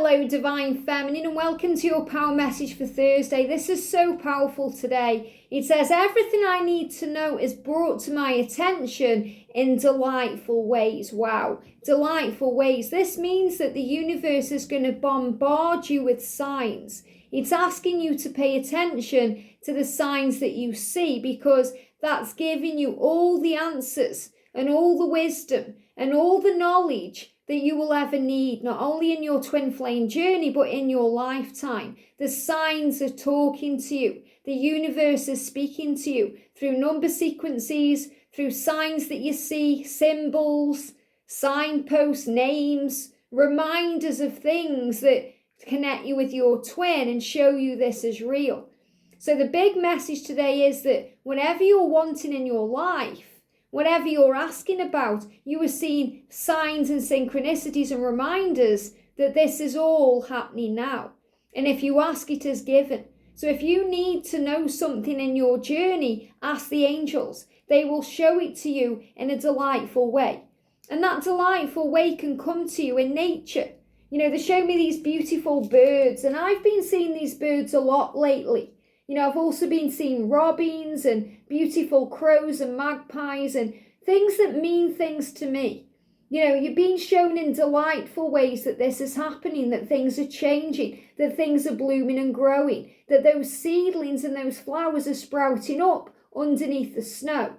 Hello, Divine Feminine, and welcome to your power message for Thursday. This is so powerful today. It says, everything I need to know is brought to my attention in delightful ways. Wow, delightful ways. This means that the universe is going to bombard you with signs. It's asking you to pay attention to the signs that you see, because that's giving you all the answers and all the wisdom and all the knowledge that you will ever need, not only in your twin flame journey, but in your lifetime. The signs are talking to you. The universe is speaking to you through number sequences, through signs that you see, symbols, signposts, names, reminders of things that connect you with your twin and show you this is real. So the big message today is that whatever you're wanting in your life, whatever you're asking about, you are seeing signs and synchronicities and reminders that this is all happening now. And if you ask, it is given. So if you need to know something in your journey, ask the angels. They will show it to you in a delightful way. And that delightful way can come to you in nature. You know, they show me these beautiful birds, and I've been seeing these birds a lot lately. You know, I've also been seeing robins and beautiful crows and magpies and things that mean things to me. You know, you're being shown in delightful ways that this is happening, that things are changing, that things are blooming and growing, that those seedlings and those flowers are sprouting up underneath the snow.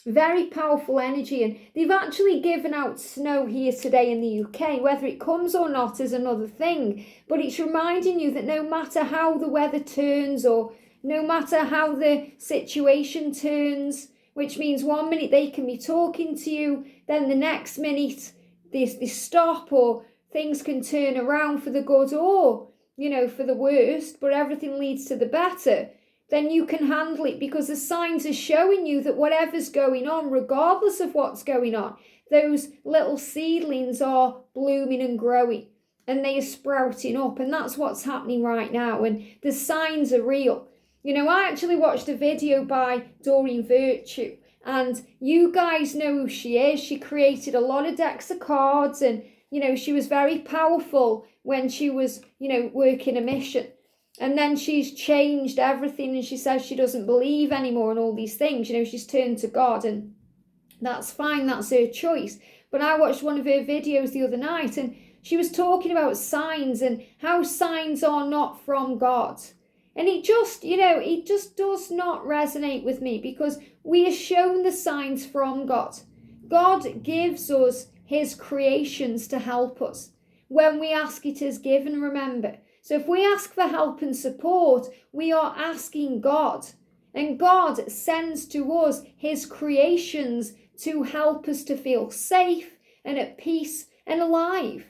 Very powerful energy, and they've actually given out snow here today in the UK. Whether it comes or not is another thing, but it's reminding you that no matter how the weather turns, or no matter how the situation turns, which means 1 minute they can be talking to you, then the next minute they stop, or things can turn around for the good or, you know, for the worst, but everything leads to the better. Then you can handle it, because the signs are showing you that whatever's going on, regardless of what's going on, those little seedlings are blooming and growing, and they are sprouting up, and that's what's happening right now, and the signs are real. You know, I actually watched a video by Doreen Virtue, and you guys know who she is. She created a lot of decks of cards, and, you know, she was very powerful when she was, you know, working a mission. And then she's changed everything, and she says she doesn't believe anymore and all these things. You know, she's turned to God, and that's fine, that's her choice. But I watched one of her videos the other night, and she was talking about signs and how signs are not from God. And it just, you know, it just does not resonate with me, because we are shown the signs from God. God gives us his creations to help us. When we ask, it is given, remember. So if we ask for help and support, we are asking God. And God sends to us his creations to help us to feel safe and at peace and alive.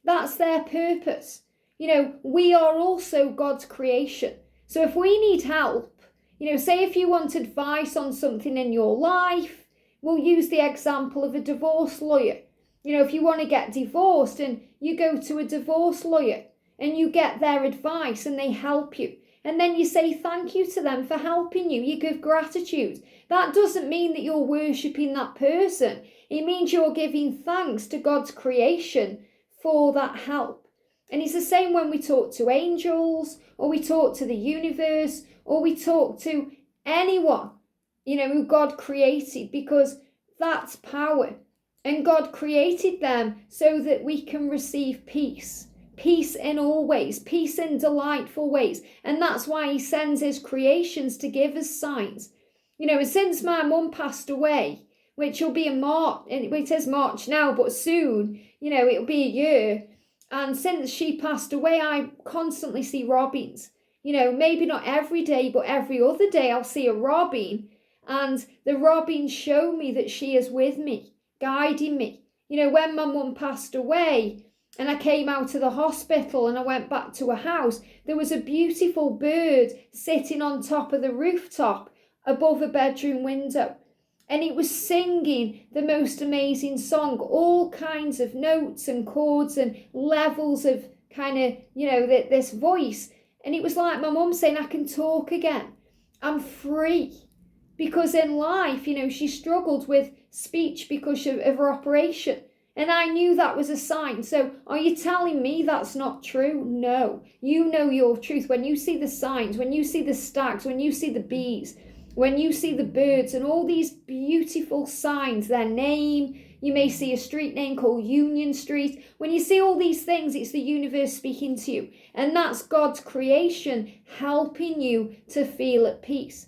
That's their purpose. You know, we are also God's creation. So if we need help, you know, say if you want advice on something in your life, we'll use the example of a divorce lawyer. You know, if you want to get divorced and you go to a divorce lawyer and you get their advice and they help you, and then you say thank you to them for helping you, you give gratitude. That doesn't mean that you're worshipping that person. It means you're giving thanks to God's creation for that help. And it's the same when we talk to angels, or we talk to the universe, or we talk to anyone, you know, who God created, because that's power. And God created them so that we can receive peace. Peace in all ways, peace in delightful ways. And that's why he sends his creations to give us signs. You know, since my mum passed away, which will be in March, it is March now, but soon, you know, it'll be a year. And since she passed away, I constantly see robins. You know, maybe not every day, but every other day I'll see a robin. And the robins show me that she is with me, guiding me. You know, when my mum passed away and I came out of the hospital and I went back to a house, there was a beautiful bird sitting on top of the rooftop above a bedroom window. And it was singing the most amazing song, all kinds of notes and chords and levels of kind of, you know, this voice. And it was like my mum saying, I can talk again. I'm free. Because in life, you know, she struggled with speech because of her operation. And I knew that was a sign. So are you telling me that's not true? No. You know your truth. When you see the signs, when you see the stags, when you see the bees, when you see the birds and all these beautiful signs, their name, you may see a street name called Union Street. When you see all these things, it's the universe speaking to you. And that's God's creation helping you to feel at peace.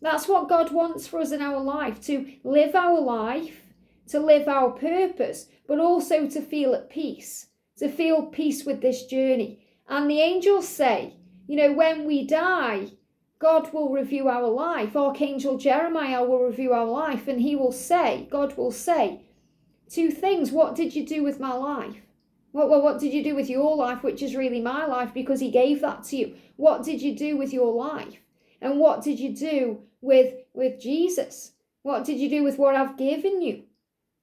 That's what God wants for us in our life, to live our life, to live our purpose, but also to feel at peace, to feel peace with this journey. And the angels say, when we die, God will review our life. Archangel Jeremiah will review our life, and God will say, two things. What did you do with my life? What did you do with your life, which is really my life because he gave that to you? What did you do with your life? And what did you do with Jesus? What did you do with what I've given you?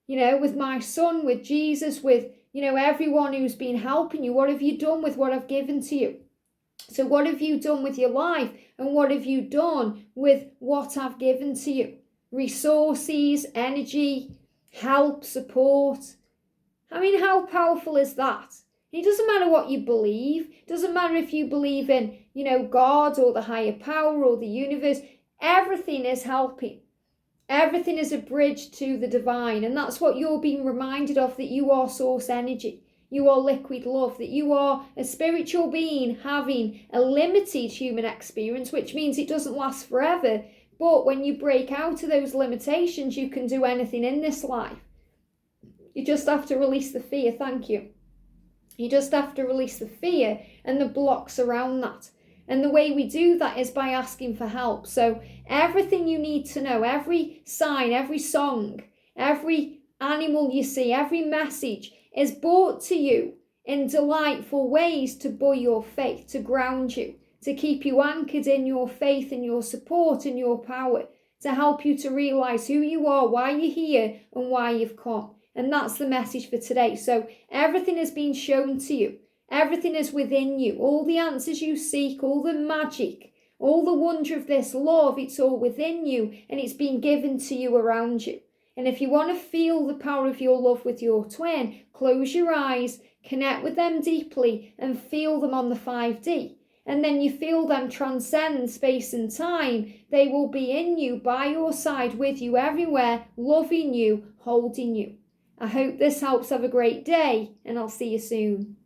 With my son, with Jesus, with, everyone who's been helping you. What have you done with what I've given to you? So what have you done with your life? And what have you done with what I've given to you? Resources, energy, help, support. I mean, how powerful is that? It doesn't matter what you believe. It doesn't matter if you believe in, God or the higher power or the universe. Everything is helping. Everything is a bridge to the divine. And that's what you're being reminded of, that you are source energy. You are liquid love, that you are a spiritual being having a limited human experience, which means it doesn't last forever. But when you break out of those limitations, you can do anything in this life. You just have to release the fear. Thank you. You just have to release the fear and the blocks around that. And the way we do that is by asking for help. So everything you need to know, every sign, every song, every animal you see, every message is brought to you in delightful ways to buoy your faith, to ground you, to keep you anchored in your faith and your support and your power, to help you to realize who you are, why you're here and why you've come. And that's the message for today. So everything has been shown to you. Everything is within you. All the answers you seek, all the magic, all the wonder of this love, it's all within you and it's been given to you around you. And if you want to feel the power of your love with your twin, close your eyes, connect with them deeply and feel them on the 5D. And then you feel them transcend space and time. They will be in you, by your side, with you everywhere, loving you, holding you. I hope this helps. Have a great day and I'll see you soon.